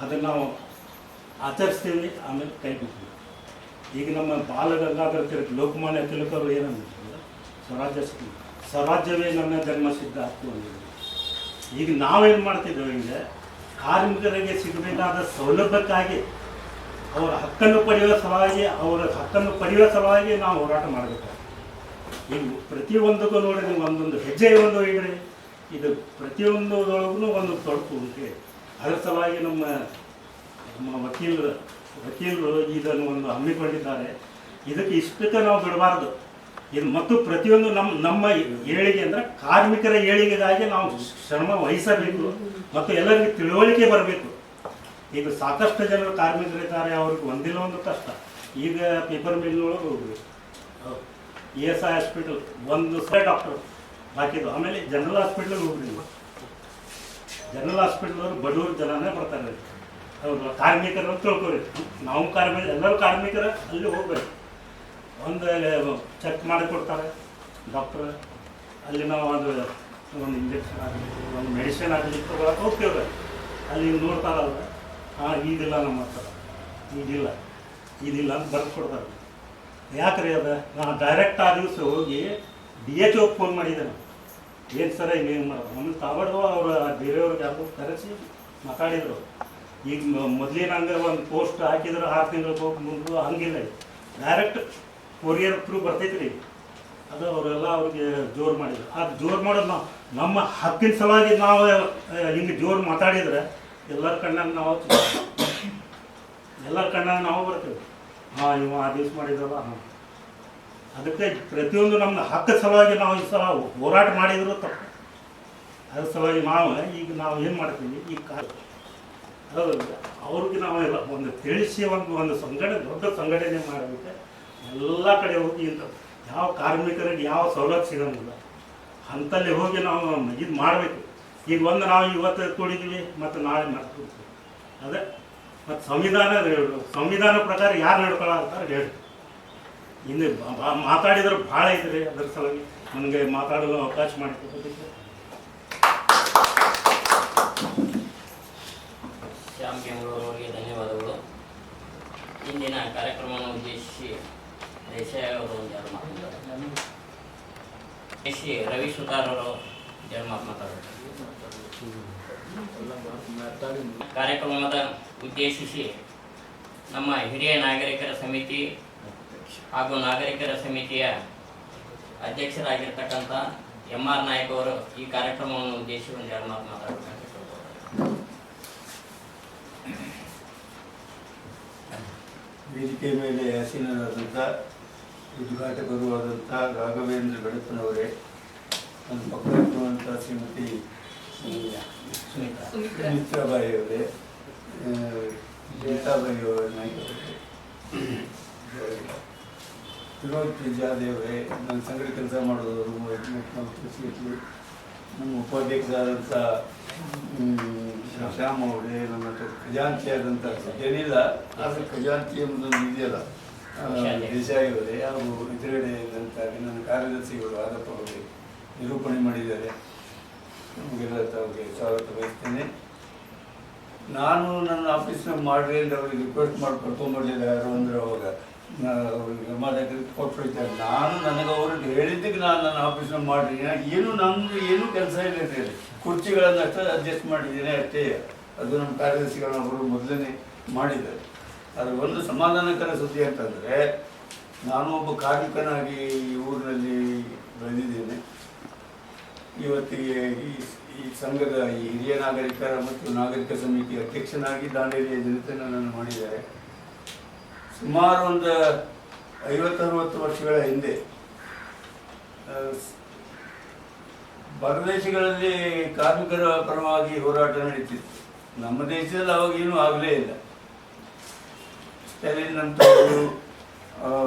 ಅದನ್ನು ನಾವು ಆಚರಿಸ್ತೀವಿ, ಆಮೇಲೆ ಕೈ ಬಿಡ್ತೀವಿ. ಈಗ ನಮ್ಮ ಬಾಲಗಂಗಾಧರ ತಿಲಕ್, ಲೋಕಮಾನ್ಯ ತಿಲಕರು ಏನಂದ್ರೆ ಸ್ವರಾಜ್ಯವೇ ನನ್ನ ಜನ್ಮಸಿದ್ಧ ಹಕ್ಕು ಅಂದಿದ್ರು. ಈಗ ನಾವೇನು ಮಾಡ್ತಿದ್ದೇವೆ ಹಿಂಗೆ ಕಾರ್ಮಿಕರಿಗೆ ಸಿಗಬೇಕಾದ ಸೌಲಭ್ಯಕ್ಕಾಗಿ ಅವರ ಹಕ್ಕನ್ನು ಪಡೆಯುವ ಸಲುವಾಗಿ ನಾವು ಹೋರಾಟ ಮಾಡಬೇಕಾಗ್ತದೆ. ಈಗ ಪ್ರತಿಯೊಂದಕ್ಕೂ ನೋಡಿ ನೀವು ಒಂದೊಂದು ಹೆಜ್ಜೆ ಒಂದು ಇಡ್ರಿ, ಇದು ಪ್ರತಿಯೊಂದರೊಳಗೂ ಒಂದು ತೊಡಕು ಅಂತೇಳಿ ಅದರ ಸಲುವಾಗಿ ನಮ್ಮ ವಕೀಲರು ಇದನ್ನು ಒಂದು ಹಮ್ಮಿಕೊಂಡಿದ್ದಾರೆ. ಇದಕ್ಕೆ ಇಷ್ಟಕ್ಕೆ ನಾವು ಬಿಡಬಾರ್ದು. ಇದು ಮತ್ತು ಪ್ರತಿಯೊಂದು ನಮ್ಮ ಏಳಿಗೆ ಅಂದರೆ ಕಾರ್ಮಿಕರ ಏಳಿಗೆಗಾಗಿ ನಾವು ಶ್ರಮ ವಹಿಸಬೇಕು ಮತ್ತು ಎಲ್ಲರಿಗೂ ತಿಳುವಳಿಕೆ ಬರಬೇಕು. ಈಗ ಸಾಕಷ್ಟು ಜನರು ಕಾರ್ಮಿಕರಿದ್ದಾರೆ, ಅವ್ರಿಗೆ ಒಂದಿಲ್ಲ ಒಂದು ಕಷ್ಟ. ಈಗ ಪೇಪರ್ ಮಿಲ್ನೊಳಗೆ ಹೋಗ್ಬೇಕು, ESI ಹಾಸ್ಪಿಟಲ್ ಒಂದು ಡಾಕ್ಟರ್ ಬಾಕಿದು, ಆಮೇಲೆ ಜನರಲ್ ಹಾಸ್ಪಿಟ್ಲಿಗೆ ಹೋಗ್ರಿ. ಜನರಲ್ ಹಾಸ್ಪಿಟ್ಲವ್ರು ಬಡವರು ಜನನೇ ಬರ್ತಾರೆ. ಹೌದು, ಕಾರ್ಮಿಕರು ತಿಳ್ಕೊರಿ. ನಾವು ಎಲ್ಲರೂ ಕಾರ್ಮಿಕರ ಅಲ್ಲಿ ಹೋಗ್ಬೇಕು. ಒಂದು ಚೆಕ್ ಮಾಡಿಕೊಡ್ತಾರೆ ಡಾಕ್ಟ್ರ್. ಅಲ್ಲಿ ನಾವು ಒಂದು ಇಂಜೆಕ್ಷನ್ ಆಗಲಿ ಒಂದು ಮೆಡಿಸಿನ್ ಆಗಲಿ ತೊಗೊಳಕ್ಕೆ ಹೋಗ್ತೇವೆ. ಅಲ್ಲಿ ನೋಡ್ತಾರಲ್ಲ, ಈಗಿಲ್ಲ ನಮ್ಮ ಹತ್ರ, ಇದಿಲ್ಲ ಅಂತ ಬರ್ದು ಕೊಡ್ತಾರೆ. ಯಾಕ್ರಿ ಅದ? ನಾನು ಡೈರೆಕ್ಟ್ ಆ ದಿವಸ ಹೋಗಿ DHO ಫೋನ್ ಮಾಡಿದ್ದೆ. ನಾನು ಏನು ಸರ ಹಿಂಗೆ ಮಾಡೋದು ನಮ್ಮನ್ನು ತಾಬಡ್ದು ಅವರು ಬೇರೆಯವ್ರಿಗೆ ಯಾರು ಕರೆಸಿ ಮಾತಾಡಿದರು. ಈಗ ಮೊದಲಿನ ಹಂಗೆ ಒಂದು ಪೋಸ್ಟ್ ಹಾಕಿದ್ರೆ 6 ತಿಂಗಳಿಗೆ ಹೋಗಿ ಮುಂದೆ ಹಂಗಿಲ್ಲ. ಡೈರೆಕ್ಟ್ ಕೊರಿಯರ್ ಥ್ರೂ ಬರ್ತೈತೆ ರೀ. ಅದು ಅವರೆಲ್ಲ ಅವ್ರಿಗೆ ಜೋರು ಮಾಡಿದ್ರು. ಅದು ಜೋರು ಮಾಡೋದು ನಾವು ನಮ್ಮ ಹಕ್ಕಿನ ಸಲುವಾಗಿ ನಾವು ಹಿಂಗೆ ಜೋರು ಮಾತಾಡಿದ್ರೆ ಎಲ್ಲರ ಕಣ್ಣಾಗ ನಾವು ಬರ್ತೀವಿ. ಇವ ಆ ದಿವ್ಸ ಮಾಡಿದ್ರಲ್ಲ. ಅದಕ್ಕೆ ಪ್ರತಿಯೊಂದು ನಮ್ಮ ಹಕ್ಕ ಸಲುವಾಗಿ ನಾವು ಈ ಸಲ ಹೋರಾಟ ಮಾಡಿದ್ರು ತಪ್ಪು. ಅದ್ರ ಸಲುವಾಗಿ ನಾವು ಏನು ಮಾಡ್ತೀವಿ ಈ ಅವ್ರಿಗೆ ನಾವೆಲ್ಲ ಒಂದು ತಿಳಿಸಿ ಒಂದು ಸಂಘಟನೆ, ದೊಡ್ಡ ಸಂಘಟನೆ ಮಾಡಬೇಕು. ಎಲ್ಲ ಕಡೆ ಹೋಗಿ ಯಾವ ಕಾರ್ಮಿಕರಿಗೆ ಯಾವ ಸವಲತ್ತು ಸಿಗೋಂಗಿಲ್ಲ ಅಂಥಲ್ಲಿ ಹೋಗಿ ನಾವು ಇದು ಮಾಡಬೇಕು. ಈಗ ನಾವು ಇವತ್ತು ಕೊಡಿದ್ವಿ ಮತ್ತು ನಾಳೆ ಮಾಡ್ಕೊಡ್ತೀವಿ. ಅದೇ ಮತ್ತು ಸಂವಿಧಾನ ಪ್ರಕಾರ ಯಾರು ನಡ್ಕೊಳ್ಳೋಂತಾರೆ ಹೇಳಿ. ಇನ್ನು ಮಾತಾಡಿದ್ರೆ ಭಾಳ ಐತ್ರಿ. ಅದ್ರ ಸಲುವಾಗಿ ನನಗೆ ಮಾತಾಡಲು ಅವಕಾಶ ಮಾಡಿಕೊಡೋದಕ್ಕೆ ಶ್ಯಾಮ್ ಬೆಂಗಳೂರು ಅವರಿಗೆ ಧನ್ಯವಾದಗಳು. ಇಂದಿನ ಕಾರ್ಯಕ್ರಮವನ್ನು ಉದ್ದೇಶಿಸಿ ದೇಶಾಯ ಅವರು ಒಂದು ಎರಡು ಮಾತಾಡ್ತಾರೆ. ಶ್ರೀ ರವಿ ಸುತಾರ್ ಅವರು ಎರಡು ಮಾತಾಡ್ತಾರೆ. ಕಾರ್ಯಕ್ರಮದ ಉದ್ದೇಶಿಸಿ ನಮ್ಮ ಹಿರಿಯ ನಾಗರಿಕರ ಸಮಿತಿ ಹಾಗೂ ನಾಗರಿಕರ ಸಮಿತಿಯ ಅಧ್ಯಕ್ಷರಾಗಿರ್ತಕ್ಕಂಥ MR ನಾಯಕ್ ಅವರು ಈ ಕಾರ್ಯಕ್ರಮವನ್ನು ಉದ್ದೇಶಿಸಿ ಒಂದು ಎರಡು ಮಾತಾಡ್ತಾರೆ. ವೇದಿಕೆ ಮೇಲೆ ಆಸೀನರಾದಂಥ ಉದ್ಘಾಟಕರು ಆದಂಥ ರಾಘವೇಂದ್ರ ಬೆಳಪ್ಪನವರೇ, ನನ್ನ ಪಕ್ಕದಲ್ಲಿರುವಂಥ ಶ್ರೀಮತಿ ಸುಮಿತ್ರಾಬಾಯಿ ಅವರೇ, ಗೀತಾಬಾಯಿ ಅವರ ನಾಯಕರೇ, ವಿನೋದ್ ಪಿಜಾದೇವರೇ, ನನ್ನ ಸಂಘಟನೆ ಕೆಲಸ ಮಾಡೋದವರು, ಕೃಷಿಯಲ್ಲಿ ನಮ್ಮ ಉಪಾಧ್ಯಕ್ಷರಾದಂಥ ಶ್ಯಾಮ್ ಅವರೇ, ನಮ್ಮ ಖಜಾಂಚಿ ಆದಂಥ ಏನಿಲ್ಲ ಆದರೆ ಖಜಾಂಚಿ ಎಂಬುದೊಂದು ಇದೆಯಲ್ಲ ದೇಸಾಯಿ ಅವರೇ, ಹಾಗೂ ಎದುರುಗಡೆ ಇದ್ದಂಥ ನನ್ನ ಕಾರ್ಯದರ್ಶಿಗಳು ಆದಪ್ಪ ಅವರೇ ನಿರೂಪಣೆ ಮಾಡಿದ್ದಾರೆ. ನಮಗೆಲ್ಲ ತಾವಿಗೆ ಸ್ವಾಗತ ಬಯಸ್ತೇನೆ. ನಾನು ನನ್ನ ಆಫೀಸ್ನಾಗ ಮಾಡ್ರಿ ಅಂತ ಅವ್ರಿಗೆ ರಿಕ್ವೆಸ್ಟ್ ಮಾಡಿ ಕರ್ಕೊಂಡ್ಬರ್ಲಿಲ್ಲ. ಯಾರು ಅಂದ್ರೆ ಅವಾಗ ಅವ್ರಿಗೆ ಗಮನಕ್ಕೆ ಕೊಟ್ಟೊಯ್ತಾರೆ. ನನಗೆ ಅವ್ರಿಗೆ ಹೇಳಿದ್ದಕ್ಕೆ ನಾನು ನನ್ನ ಆಫೀಸ್ನಾಗ ಮಾಡ್ರಿ, ಏನೂ ಕೆಲಸ ಇಲ್ಲ ರೀ. ಕುರ್ಚಿಗಳನ್ನು ಅಷ್ಟೇ ಅಡ್ಜಸ್ಟ್ ಮಾಡಿದ್ದೀನಿ ಅಷ್ಟೇ. ಅದು ನಮ್ಮ ಕಾರ್ಯದರ್ಶಿಗಳನ್ನ ಅವರು ಮೊದಲನೇ ಮಾಡಿದ್ದಾರೆ. ಅದು ಒಂದು ಸಮಾಧಾನಕರ ಸುದ್ದಿ ಅಂತಂದರೆ, ನಾನು ಒಬ್ಬ ಕಾರ್ಮಿಕನಾಗಿ ಈ ಊರಿನಲ್ಲಿ ಬೆಳೆದಿದ್ದೇನೆ. ಇವತ್ತಿಗೆ ಈ ಸಂಘದ ಈ ಹಿರಿಯ ನಾಗರಿಕರ ಮತ್ತು ನಾಗರಿಕ ಸಮಿತಿ ಅಧ್ಯಕ್ಷನಾಗಿ ದಾಂಡೇಲಿಯ ಜನತೆ ನನ್ನನ್ನು ಮಾಡಿದ್ದಾರೆ. ಸುಮಾರು ಒಂದು 50-60 ವರ್ಷಗಳ ಹಿಂದೆ ಹೊರದೇಶಗಳಲ್ಲಿ ಕಾರ್ಮಿಕರ ಪರವಾಗಿ ಹೋರಾಟ ನಡೀತಿತ್ತು. ನಮ್ಮ ದೇಶದಲ್ಲಿ ಅವಾಗ ಏನೂ ಆಗಲೇ ಇಲ್ಲ. ಸ್ಟಾಲಿನ್ ನಂತರವರು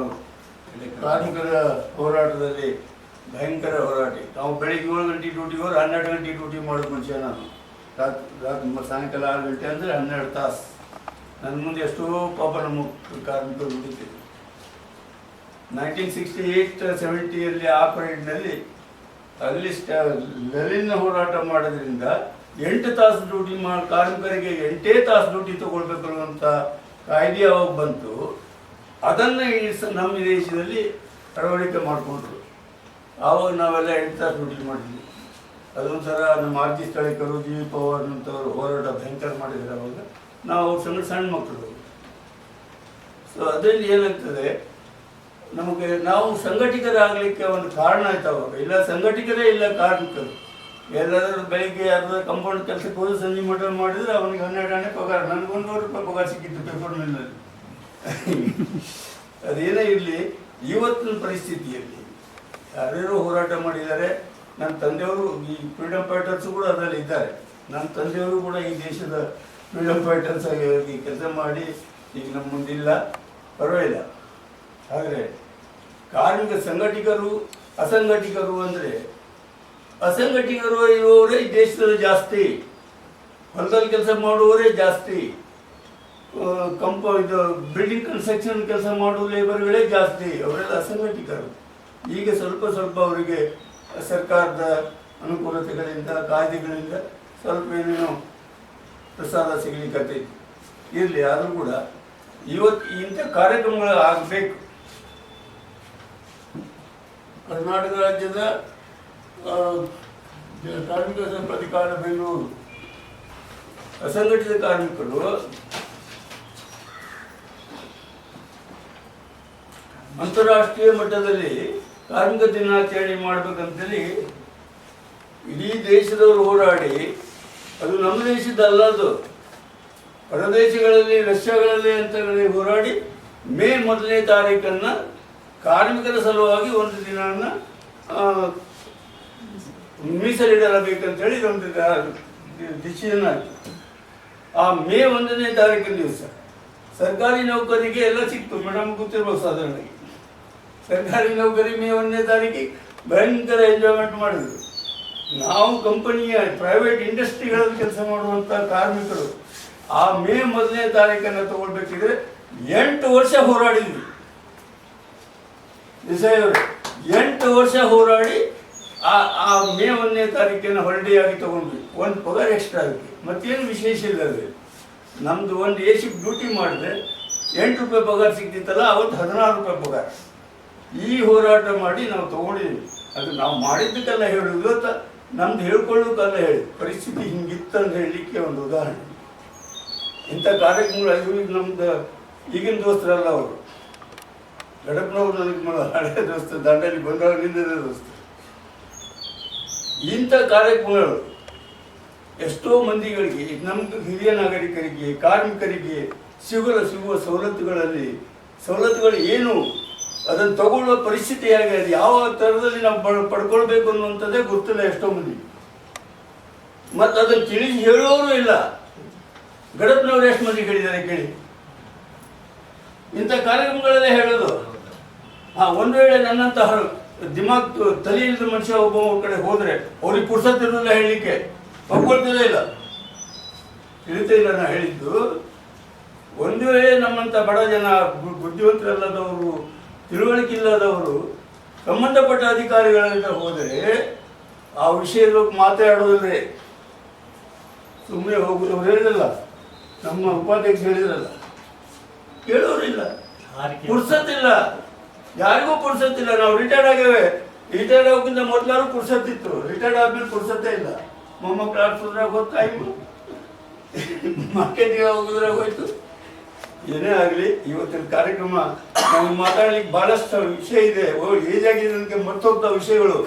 ಕಾರ್ಮಿಕರ ಹೋರಾಟದಲ್ಲಿ ಭಯಂಕರ ಹೋರಾಟ. ನಾವು ಬೆಳಿಗ್ಗೆ 7 ಗಂಟೆ ಡ್ಯೂಟಿ ಹೋದ್ರೆ 12 ಗಂಟೆ ಡ್ಯೂಟಿ ಮಾಡೋದು ಮನುಷ್ಯ ನಾನು. ರಾತ್ರಿ ಸಾಯಂಕಾಲ 6 ಗಂಟೆ ಅಂದರೆ 12 ತಾಸು. ನನ್ನ ಮುಂದೆ ಎಷ್ಟೋ ಪಾಪ ನಮ್ಮ ಕಾರ್ಮಿಕರು ದುಡಿತಿದ್ರು. 1968-70ಯಲ್ಲಿ ಆ ಪೀರಿಯಡ್ನಲ್ಲಿ ಅಲ್ಲಿ ಲಲಿನ ಹೋರಾಟ ಮಾಡೋದ್ರಿಂದ 8 ತಾಸು ಡ್ಯೂಟಿ ಕಾರ್ಮಿಕರಿಗೆ 8 ತಾಸು ಡ್ಯೂಟಿ ತಗೊಳ್ಬೇಕು ಅನ್ನುವಂಥ ಕಾಯ್ದೆ ಯಾವಾಗ ಬಂತು, ಅದನ್ನು ನಮ್ಮ ದೇಶದಲ್ಲಿ ಅಳವಡಿಕೆ ಮಾಡಿಕೊಂಡ್ರು. ಆವಾಗ ನಾವೆಲ್ಲ 8 ತಾಸು ಡ್ಯೂಟಿ ಮಾಡಿದ್ವಿ. ಅದೊಂಥರ ನಮ್ಮ ಆರ್ಜಿ ಸ್ಥಳೀಕರು, ಜಿ ವಿ ಪವಾರ್ ಅಂತವರು ಹೋರಾಟ ಭಯಂಕರ ಮಾಡಿದ್ದಾರೆ. ಅವಾಗ ನಾವು ಸಣ್ಣ ಮಕ್ಕಳು. ಸೊ ಅದರಲ್ಲಿ ಏನಾಗ್ತದೆ, ನಮಗೆ ನಾವು ಸಂಘಟಿತರಾಗಲಿಕ್ಕೆ ಒಂದು ಕಾರಣ ಆಯ್ತು ಅವಾಗ. ಇಲ್ಲ ಸಂಘಟಿಕರೇ ಇಲ್ಲ ಕಾರ್ಮಿಕರು. ಎಲ್ಲಾದರೂ ಬೆಳಿಗ್ಗೆ ಯಾರು ಕಂಪೌಂಡ್ ಕೆಲಸಕ್ಕೆ ಹೋಗಿ ಸಂಜೆ ಮಟ್ಟ ಮಾಡಿದರೆ ಅವನಿಗೆ 12 ಆಣೆ ಪಗಾರ. ನನಗೆ 100 ರೂಪಾಯಿ ಪಗಾರ ಸಿಕ್ಕಿತ್ತು ಪೇಪರ್ ಮಿಲ್ನಲ್ಲಿ. ಅದೇನೇ ಇರಲಿ, ಇವತ್ತಿನ ಪರಿಸ್ಥಿತಿಯಲ್ಲಿ ಯಾರ್ಯಾರು ಹೋರಾಟ ಮಾಡಿದ್ದಾರೆ. ನನ್ನ ತಂದೆಯವರು ಈ ಫ್ರೀಡಮ್ ಫೈಟರ್ಸು ಕೂಡ ಅದರಲ್ಲಿ ಇದ್ದಾರೆ. ನನ್ನ ತಂದೆಯವರು ಕೂಡ ಈ ದೇಶದ ಫ್ರೀಡಮ್ ಫೈಟರ್ಸ್ ಆಗಿ ಕೆಲಸ ಮಾಡಿ ಈಗ ನಮ್ಮ ಮುಂದಿಲ್ಲ, ಪರವಾಗಿಲ್ಲ. ಆದರೆ ಕಾರ್ಮಿಕ ಸಂಘಟಿಕರು ಅಸಂಘಟಿಕರು ಅಂದರೆ, ಅಸಂಘಟಿಕರು ಇರುವವರೇ ಈ ದೇಶದಲ್ಲಿ ಜಾಸ್ತಿ, ಹೊಲದಲ್ಲಿ ಕೆಲಸ ಮಾಡುವವರೇ ಜಾಸ್ತಿ, ಇದು ಬಿಲ್ಡಿಂಗ್ ಕನ್ಸ್ಟ್ರಕ್ಷನ್ ಕೆಲಸ ಮಾಡುವ ಲೇಬರ್ಗಳೇ ಜಾಸ್ತಿ, ಅವರೆಲ್ಲ ಅಸಂಘಟಿಕರು. ಈಗ ಸ್ವಲ್ಪ ಅವರಿಗೆ ಸರ್ಕಾರದ ಅನುಕೂಲತೆಗಳಿಂದ, ಕಾಯ್ದೆಗಳಿಂದ ಸ್ವಲ್ಪ ಏನೇನೋ ಪ್ರಸಾದ ಸಿಗಲಿಕ್ಕತ್ತೈತಿ. ಇರಲಿ, ಆದರೂ ಕೂಡ ಇವತ್ತು ಇಂಥ ಕಾರ್ಯಕ್ರಮಗಳು ಆಗಬೇಕು. ಕರ್ನಾಟಕ ರಾಜ್ಯದ ಕಾರ್ಮಿಕ ಪ್ರಾಧಿಕಾರ ಬೆಂಗಳೂರು ಅಸಂಘಟಿತ ಕಾರ್ಮಿಕರು ಅಂತಾರಾಷ್ಟ್ರೀಯ ಮಟ್ಟದಲ್ಲಿ ಕಾರ್ಮಿಕ ದಿನಾಚರಣೆ ಮಾಡಬೇಕಂತೇಳಿ ಇಡೀ ದೇಶದವರು ಹೋರಾಡಿ, ಅದು ನಮ್ಮ ದೇಶದಲ್ಲ, ಅದು ಹೊರದೇಶಗಳಲ್ಲಿ ರಷ್ಯಾಗಳಲ್ಲಿ ಅಂತ ಹೋರಾಡಿ ಮೇ 1ನೇ ತಾರೀಕನ್ನು ಕಾರ್ಮಿಕರ ಸಲುವಾಗಿ ಒಂದು ದಿನವನ್ನು ಮೀಸಲಿಡಲೇಬೇಕಂತೇಳಿ ಒಂದು ಡಿಸಿಷನ್ ಆಯಿತು. ಆ ಮೇ 1ನೇ ತಾರೀಕಿನ ದಿವಸ ಸರ್ಕಾರಿ ನೌಕರಿಗೆ ಎಲ್ಲ ಸಿಕ್ತು. ಮೇಡಮ್ ಗೊತ್ತಿರ್ಬೋದು, ಸಾಧಾರಣವಾಗಿ ಸರ್ಕಾರಿ ನೌಕರಿ ಮೇ 1ನೇ ತಾರೀಕಿಗೆ ಭಯಂಕರ ಎಂಜಾಯ್ಮೆಂಟ್ ಮಾಡಿದ್ರು. ನಾವು ಕಂಪನಿಯ ಪ್ರೈವೇಟ್ ಇಂಡಸ್ಟ್ರಿಗಳಲ್ಲಿ ಕೆಲಸ ಮಾಡುವಂಥ ಕಾರ್ಮಿಕರು ಆ ಮೇ 1ನೇ ತಾರೀಕನ್ನು ತಗೊಳ್ಬೇಕಿದ್ರೆ 8 ವರ್ಷ ಹೋರಾಡಿದ್ವಿ. ದೇಸಾಯಿ ಅವರು 8 ವರ್ಷ ಹೋರಾಡಿ ಆ ಮೇ 1ನೇ ತಾರೀಕನ್ನು ಹಾಲಿಡೇ ಆಗಿ ತಗೊಂಡ್ವಿ. ಒಂದು ಪಗಾರ ಎಕ್ಸ್ಟ್ರಾ ಆಗುತ್ತೆ, ಮತ್ತೇನು ವಿಶೇಷ ಇಲ್ಲ. ಅದು ನಮ್ಮದು ಒಂದು ಎ ಶಿಫ್ಟ್ ಡ್ಯೂಟಿ ಮಾಡಿದ್ರೆ 8 ರೂಪಾಯಿ ಪಗಾರ ಸಿಗ್ತಿತ್ತಲ್ಲ, ಅವತ್ತು 16 ರೂಪಾಯಿ ಪಗಾರ. ಈ ಹೋರಾಟ ಮಾಡಿ ನಾವು ತಗೊಂಡಿದ್ದೀವಿ. ಅದು ನಾವು ಮಾಡಿದ್ದಕ್ಕೆಲ್ಲ ಹೇಳೋದು, ಇವತ್ತು ನಮ್ದು ಹೇಳ್ಕೊಳ್ಳೋಕ್ಕಲ್ಲ ಹೇಳಿ, ಪರಿಸ್ಥಿತಿ ಹಿಂಗಿತ್ತಂತ ಹೇಳಲಿಕ್ಕೆ ಒಂದು ಉದಾಹರಣೆ. ಇಂಥ ಕಾರ್ಯಕ್ರಮಗಳು ಈಗ ನಮ್ದು ಈಗಿನ ದೋಸ್ತರಲ್ಲ ಅವರು, ಗಡಪನವ್ರು ನನಗೆ ಹಳೆಯ ದೋಸ್ತ, ದಂಡಲ್ಲಿ ಬಂದವರಿಂದ ದೋಸ್ತ. ಇಂಥ ಕಾರ್ಯಕ್ರಮಗಳು ಎಷ್ಟೋ ಮಂದಿಗಳಿಗೆ, ನಮ್ದು ಹಿರಿಯ ನಾಗರಿಕರಿಗೆ, ಕಾರ್ಮಿಕರಿಗೆ ಸಿಗುವ ಸವಲತ್ತುಗಳು ಏನು, ಅದನ್ನು ತಗೊಳ್ಳುವ ಪರಿಸ್ಥಿತಿ ಹೇಗೆ, ಅದು ಯಾವ ಥರದಲ್ಲಿ ನಾವು ಪಡ್ಕೊಳ್ಬೇಕು ಅನ್ನುವಂಥದ್ದೇ ಗೊತ್ತಿಲ್ಲ ಎಷ್ಟೋ ಮಂದಿ. ಮತ್ತು ಅದನ್ನು ತಿಳಿಸಿ ಹೇಳೋರು ಇಲ್ಲ. ಗಡಪನವ್ರು ಎಷ್ಟು ಮಂದಿ ಹೇಳಿದ್ದಾರೆ ಕೇಳಿ. ಇಂಥ ಕಾರ್ಯಕ್ರಮಗಳಲ್ಲೇ ಹೇಳೋದು. ಒಂದು ವೇಳೆ ನನ್ನಂತಹ ದಿಮಾಗ್ ತಲೆ ಇಲ್ಲದ ಮನುಷ್ಯ ಒಬ್ಬ ಕಡೆ ಹೋದರೆ ಅವ್ರಿಗೆ ಪುರ್ಸತ್ತಿರಲಿಲ್ಲ ಹೇಳಲಿಕ್ಕೆ, ಒಪ್ಕೊಳ್ತಿಲ್ಲ ಇಲ್ಲ, ತಿಳಿತಾ ಇಲ್ಲ. ನಾ ಹೇಳಿದ್ದು, ಒಂದು ವೇಳೆ ನಮ್ಮಂಥ ಬಡ ಜನ, ಬುದ್ಧಿವಂತರಲ್ಲದವರು, ತಿಳುವಳಿಕೆ ಇಲ್ಲದವರು ಸಂಬಂಧಪಟ್ಟ ಅಧಿಕಾರಿಗಳಿಂದ ಹೋದರೆ ಆ ವಿಷಯದ ಮಾತಾಡೋದಿಲ್ಲ, ಸುಮ್ಮನೆ ಹೋಗುದು. ಅವ್ರು ಹೇಳಿರಲ್ಲ, ನಮ್ಮ ಉಪಾಧ್ಯಕ್ಷ ಹೇಳಿದ್ರಲ್ಲ, ಕೇಳೋರಿಲ್ಲ, ಪುರ್ಸತ್ತಿಲ್ಲ, ಯಾರಿಗೂ ಪುರ್ಸತ್ತಿಲ್ಲ. ನಾವು ರಿಟೈರ್ಡ್ ಆಗೇವೆ, ರಿಟೈರ್ಡ್ ಆಗೋಕ್ಕಿಂತ ಮೊದಲಾರು ಪುರ್ಸತ್ತಿತ್ತು, ರಿಟೈರ್ಡ್ ಆದ್ಮೇಲೆ ಪುರ್ಸತ್ತೇ ಇಲ್ಲ. ಮೊಮ್ಮಕ್ಕಳು ಆಡ್ಸೋದ್ರಾಗ ಹೋಗ್ತಾ ಇವು, ಮಾರ್ಕೆಟಿಗೆ ಹೋಗೋದ್ರಾಗ ಹೋಯ್ತು. ಏನೇ ಆಗಲಿ, ಇವತ್ತಿನ ಕಾರ್ಯಕ್ರಮ ನಮ್ಗೆ ಮಾತಾಡ್ಲಿಕ್ಕೆ ಭಾಳಷ್ಟು ವಿಷಯ ಇದೆ. ಏಜ್ ಆಗಿದೆ ನನಗೆ ಮರ್ತೋಗ್ತಾ ವಿಷಯಗಳು.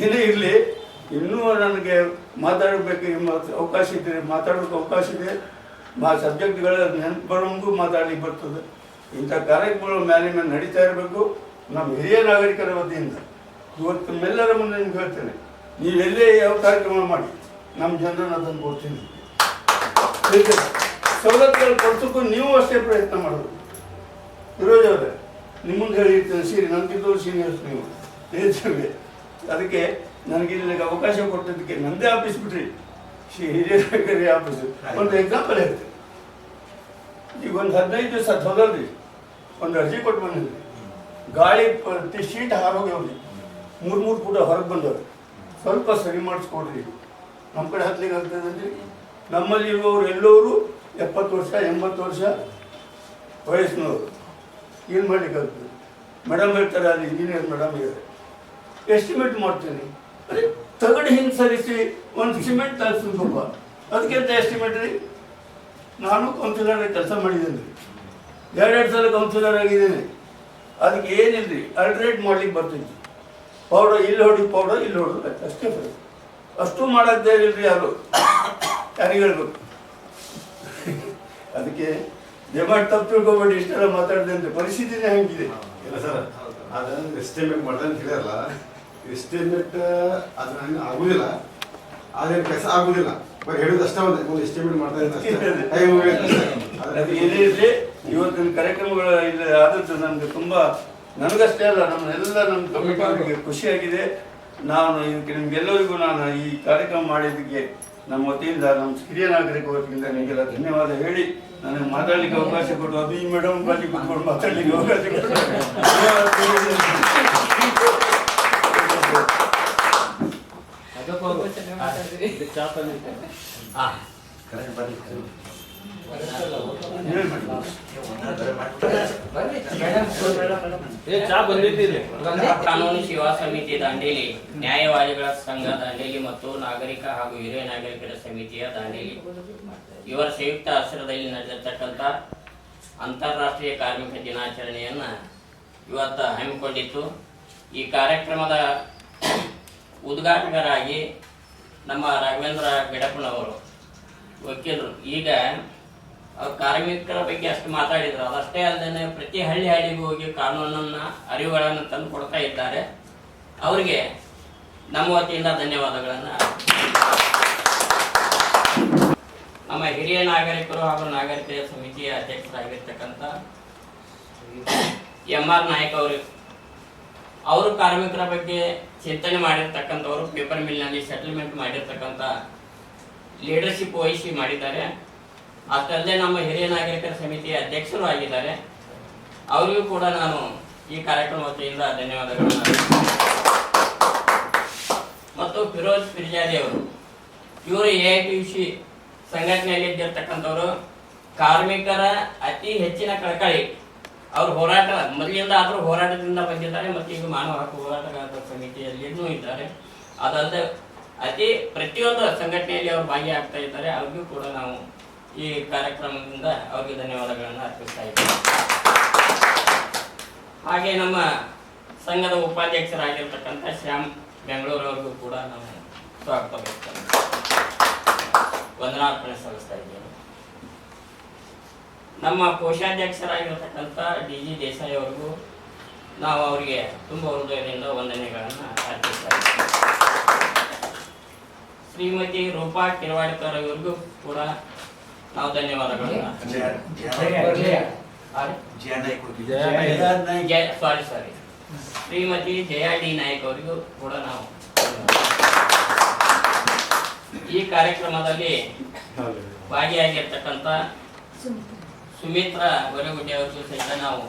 ಏನೇ ಇರಲಿ, ಇನ್ನೂ ನನಗೆ ಮಾತಾಡಬೇಕು ಅವಕಾಶ ಇದೆ, ಮಾತಾಡೋಕ್ಕೆ ಅವಕಾಶ ಇದೆ. ಸಬ್ಜೆಕ್ಟ್ಗಳ ನೆನಪು ಬರೋಂಗೂ ಮಾತಾಡ್ಲಿಕ್ಕೆ ಬರ್ತದೆ. ಇಂಥ ಕಾರ್ಯಕ್ರಮಗಳು ಮೇಲೆ ನಡೀತಾ ಇರಬೇಕು. ನಮ್ಮ ಹಿರಿಯ ನಾಗರಿಕರ ವತಿಯಿಂದ ಇವತ್ತು ನಮ್ಮೆಲ್ಲರ ಮುಂದೆ ನಿಮ್ಗೆ ಹೇಳ್ತೇನೆ, ನೀವೆಲ್ಲೇ ಯಾವ ಕಾರ್ಯಕ್ರಮ ಮಾಡಿ ನಮ್ಮ ಜನರನ್ನು ಅದನ್ನು ಕೊಡ್ತೀನಿ. ಸವಲತ್ತುಗಳು ಕೊಡ್ಸೋಕ್ಕೂ ನೀವು ಅಷ್ಟೇ ಪ್ರಯತ್ನ ಮಾಡೋದು. ಫಿರೋಜ್ ಅವರೇ, ನಿಮ್ಮ ಮುಂದೆ ಹೇಳಿರ್ತೇನೆ, ಸೀರಿ ನನಗಿದ್ದವರು ಸೀನಿಯರ್ಸ್ ನೀವು ಹೇಳ್ತೇವೆ. ಅದಕ್ಕೆ ನನಗೆ ಇಲ್ಲಿಗೆ ಅವಕಾಶ ಕೊಟ್ಟಿದ್ದಕ್ಕೆ ನಮ್ಮದೇ ಆಫೀಸ್ ಬಿಟ್ರಿ, ಹಿರಿಯ ನಾಗರಿಕರ ಆಫೀಸು. ಒಂದು ಎಕ್ಸಾಂಪಲ್ ಹೇಳ್ತೇನೆ. ಈಗ ಒಂದು 15 ದಿವಸ ಹೋದಲ್ರಿ, ಒಂದು ಅರ್ಜಿ ಕೊಟ್ಟು ಬಂದಿದ್ರಿ, ಗಾಳಿ ಶೀಟ್ ಹಾರೋಗಿ ಹೋಗಿ 3 ಫೂಟ ಹೊರಗೆ ಬಂದವ್ರು, ಸ್ವಲ್ಪ ಸರಿ ಮಾಡಿಸ್ಕೊಡ್ರಿ. ನಮ್ಮ ಕಡೆ ಹತ್ತಲಿಕ್ಕೆ ಆಗ್ತದಂದ್ರಿ. ನಮ್ಮಲ್ಲಿ ಇರುವವರು ಎಲ್ಲರೂ 70 ವರ್ಷ 80 ವರ್ಷ ವಯಸ್ಸಿನವರು. ಏನು ಮಾಡ್ಲಿಕ್ಕೆ ಆಗ್ತದೆ? ಮೇಡಮ್ ಹೇಳ್ತಾರೆ, ಅಲ್ಲಿ ಇಂಜಿನಿಯರ್ ಮೇಡಮ್ ಇದ್ದಾರೆ, ಎಸ್ಟಿಮೇಟ್ ಮಾಡ್ತೀನಿ. ಅದೇ ತಗಡು ಹಿಂಗೆ ಸರಿಸಿ ಒಂದು ಸಿಮೆಂಟ್ ತರಿಸ್ಬೇಕಪ್ಪ, ಅದಕ್ಕಿಂತ ಎಸ್ಟಿಮೇಟ್ ರೀ. ನಾನು ಕೌನ್ಸಿಲರ್ ಕೆಲಸ ಮಾಡಿದ್ದೇನೆ ರೀ, 2 ಸಲ ಕೌನ್ಸಿಲರ್ ಆಗಿದ್ದೇನೆ. ಅದಕ್ಕೆ ಏನಿಲ್ಲ ರೀ, ಅಲ್ಟ್ರೇಟ್ ಮಾಡ್ಲಿಕ್ಕೆ ಬರ್ತಿದ್ವಿ. ಪೌಡರ್ ಇಲ್ಲಿ ಹೊಡಿ, ಪೌಡರ್ ಇಲ್ಲಿ ಹೊಡೋದು, ಅಷ್ಟೇ ಬರೋದು. ಅಷ್ಟು ಮಾಡೋದೇ ಇಲ್ರಿ ಯಾರು, ಯಾರಿಗೆ ಹೇಳ್ಬೇಕು? ಅದಕ್ಕೆ ದಯಮಾಡಿ ತಪ್ಪು ತಿಳ್ಕೊಬೇಡಿ, ಇಷ್ಟೆಲ್ಲ ಮಾತಾಡಿದೆ ಅಂತ. ಪರಿಸ್ಥಿತಿನೇ ಹಂಗಿದೆ. ಇಲ್ಲ ಸರ್, ಅದನ್ನು ಎಸ್ಟಿಮೇಟ್ ಮಾಡ್ದೆ ಅಂತ ಹೇಳಿರಲ್ಲ, ಎಸ್ಟಿಮೇಟ್ ಅದು ಹಂಗೆ ಆಗುದಿಲ್ಲ, ಅದೇನು ಕೆಲಸ ಆಗುದಿಲ್ಲ. ಬರೀ ಹೇಳೋದು ಅಷ್ಟೇ, ಒಂದು ಎಸ್ಟಿಮೇಟ್ ಮಾಡ್ತಾ ಇದ್ದಾರೆ. ಅದು ಏನಿದ್ರೆ ಇವತ್ತಿನ ಕಾರ್ಯಕ್ರಮಗಳು ಇಲ್ಲಿ ಆದದ್ದು ನಮ್ಗೆ ತುಂಬಾ, ನನಗಷ್ಟೇ ಅಲ್ಲ, ನಮ್ಮೆಲ್ಲ ನಮ್ಮ ಕಮಿಟಿಯವರಿಗೆ ಖುಷಿಯಾಗಿದೆ. ನಾನು ಇದಕ್ಕೆ ನಿಮ್ಗೆಲ್ಲರಿಗೂ ನಾನು ಈ ಕಾರ್ಯಕ್ರಮ ಮಾಡಿದ್ದಕ್ಕೆ ನಮ್ಮ ವತಿಯಿಂದ, ನಮ್ಮ ಹಿರಿಯ ನಾಗರಿಕ ವತಿಯಿಂದ ನಿಮಗೆಲ್ಲ ಧನ್ಯವಾದ ಹೇಳಿ, ನನಗೆ ಮಾತಾಡ್ಲಿಕ್ಕೆ ಅವಕಾಶ ಕೊಟ್ಟು, ಅದು ಈ ಮೇಡಮ್ ಬಾಜಿ ಕೂತ್ಕೊಂಡು ಮಾತಾಡ್ಲಿಕ್ಕೆ ಅವಕಾಶ ಕೊಟ್ಟು ಹಾಂ ಕರೆಕ್ಟ್ ಬರಲಿಕ್ಕೆ ಕಾನೂನು ಸೇವಾ ಸಮಿತಿ ದಾಂಡೇಲಿ, ನ್ಯಾಯವಾದಿಗಳ ಸಂಘ ದಾಂಡೇಲಿ ಮತ್ತು ನಾಗರಿಕ ಹಾಗೂ ಹಿರಿಯ ನಾಗರಿಕರ ಸಮಿತಿಯ ದಾಂಡೇಲಿ ಇವರ ಸಂಯುಕ್ತ ಆಶ್ರಯದಲ್ಲಿ ನಡೆದಿರ್ತಕ್ಕಂಥ ಅಂತಾರಾಷ್ಟ್ರೀಯ ಕಾರ್ಮಿಕ ದಿನಾಚರಣೆಯನ್ನ ಇವತ್ತು ಹಮ್ಮಿಕೊಂಡಿತ್ತು. ಈ ಕಾರ್ಯಕ್ರಮದ ಉದ್ಘಾಟಕರಾಗಿ ನಮ್ಮ ರಾಘವೇಂದ್ರ ಗಿಡಪ್ಪನವರು ವಕೀಲರು. ಈಗ ಅವ್ರು ಕಾರ್ಮಿಕರ ಬಗ್ಗೆ ಅಷ್ಟು ಮಾತಾಡಿದ್ರು, ಅದಷ್ಟೇ ಅಲ್ಲದೆ ಪ್ರತಿ ಹಳ್ಳಿಗೂ ಹೋಗಿ ಕಾನೂನನ್ನ ಅರಿವುಗಳನ್ನು ತಂದು ಕೊಡ್ತಾ ಇದ್ದಾರೆ. ಅವರಿಗೆ ನಮ್ಮ ವತಿಯಿಂದ ಧನ್ಯವಾದಗಳನ್ನು. ನಮ್ಮ ಹಿರಿಯ ನಾಗರಿಕರು ಹಾಗೂ ನಾಗರಿಕರ ಸಮಿತಿಯ ಅಧ್ಯಕ್ಷರಾಗಿರ್ತಕ್ಕಂಥ MR ನಾಯಕ್ ಅವರು ಕಾರ್ಮಿಕರ ಬಗ್ಗೆ ಚಿಂತನೆ ಮಾಡಿರ್ತಕ್ಕಂಥವ್ರು, ಪೇಪರ್ ಮಿಲ್ನಲ್ಲಿ ಸೆಟಲ್ಮೆಂಟ್ ಮಾಡಿರ್ತಕ್ಕಂಥ ಲೀಡರ್ಶಿಪ್ ವಹಿಸಿ ಮಾಡಿದ್ದಾರೆ. ಅಷ್ಟಲ್ಲದೆ ನಮ್ಮ ಹಿರಿಯ ನಾಗರಿಕರ ಸಮಿತಿಯ ಅಧ್ಯಕ್ಷರು ಆಗಿದ್ದಾರೆ. ಅವರಿಗೂ ಕೂಡ ನಾನು ಈ ಕಾರ್ಯಕ್ರಮ ವತಿಯಿಂದ ಧನ್ಯವಾದಗಳನ್ನು. ಮತ್ತು ಫಿರೋಜ್ ಫಿರ್ಜಾದಿ ಅವರು, ಇವರು AITUC ಸಂಘಟನೆಯಲ್ಲಿ ಇದ್ದಿರ್ತಕ್ಕಂಥವ್ರು, ಕಾರ್ಮಿಕರ ಅತಿ ಹೆಚ್ಚಿನ ಕಳಕಳಿ. ಅವ್ರ ಹೋರಾಟ ಮೊದಲಿಂದ ಆದರೂ ಹೋರಾಟದಿಂದ ಬಂದಿದ್ದಾರೆ ಮತ್ತು ಈಗ ಮಾನವ ಹಕ್ಕು ಹೋರಾಟಗಾರರ ಸಮಿತಿಯಲ್ಲಿಯೂ ಇದ್ದಾರೆ. ಅದಲ್ಲದೆ ಪ್ರತಿಯೊಂದು ಸಂಘಟನೆಯಲ್ಲಿ ಅವರು ಭಾಗಿಯಾಗ್ತಾ ಇದ್ದಾರೆ. ಅವ್ರಿಗೂ ಕೂಡ ನಾವು ಈ ಕಾರ್ಯಕ್ರಮದಿಂದ ಅವ್ರಿಗೆ ಧನ್ಯವಾದಗಳನ್ನು ಅರ್ಪಿಸ್ತಾ ಇದ್ದೇವೆ. ಹಾಗೆ ನಮ್ಮ ಸಂಘದ ಉಪಾಧ್ಯಕ್ಷರಾಗಿರ್ತಕ್ಕಂಥ ಶ್ಯಾಮ್ ಬೆಂಗಳೂರವ್ರಿಗೂ ಕೂಡ ನಾವು ಸ್ವಾಗತ ಬಯಸ್ತೇವೆ, ವಂದನಾರ್ಪಣೆ ಸಲ್ಲಿಸ್ತಾ ಇದ್ದೇವೆ. ನಮ್ಮ ಕೋಶಾಧ್ಯಕ್ಷರಾಗಿರ್ತಕ್ಕಂಥ DG ದೇಸಾಯಿ ಅವರಿಗೂ ನಾವು ಅವರಿಗೆ ತುಂಬ ಹೃದಯದಿಂದ ವಂದನೆಗಳನ್ನು ಅರ್ಪಿಸ್ತಾ ಇದ್ದೇವೆ. ಶ್ರೀಮತಿ ರೂಪಾ ಕಿರವಾಡ್ಕರ್ ಅವರಿಗೂ ಕೂಡ ನಾವು ಧನ್ಯವಾದಗಳನ್ನು. ಶ್ರೀಮತಿ ಜಯಾ ಡಿ ನಾಯಕ್ ಅವರಿಗೂ ಕೂಡ ನಾವು ಈ ಕಾರ್ಯಕ್ರಮದಲ್ಲಿ ಭಾಗಿಯಾಗಿರ್ತಕ್ಕಂಥ ಸುಮಿತ್ರಾ ಗೊರಗುಡ್ಡೆ ಅವರಿಗೂ ಸಹಿತ ನಾವು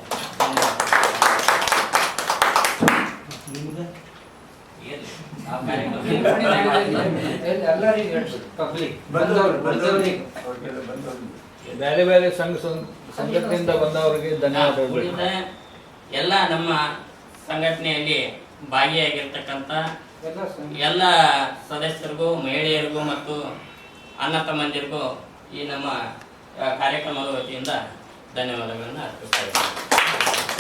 ಬೇರೆ ಬೇರೆ ಸಂಘಟನೆಯಿಂದ ಬಂದವರಿಗೆ ಧನ್ಯವಾದಗಳು. ಎಲ್ಲ ನಮ್ಮ ಸಂಘಟನೆಯಲ್ಲಿ ಭಾಗಿಯಾಗಿರ್ತಕ್ಕಂಥ ಎಲ್ಲ ಸದಸ್ಯರಿಗೂ, ಮಹಿಳೆಯರಿಗೂ ಮತ್ತು ಅಣ್ಣ ತಮ್ಮಂದಿರಿಗೂ ಈ ನಮ್ಮ ಕಾರ್ಯಕ್ರಮದ ವತಿಯಿಂದ ಧನ್ಯವಾದಗಳನ್ನು ಅರ್ಪಿಸ್ತಾ ಇದ್ದೇನೆ.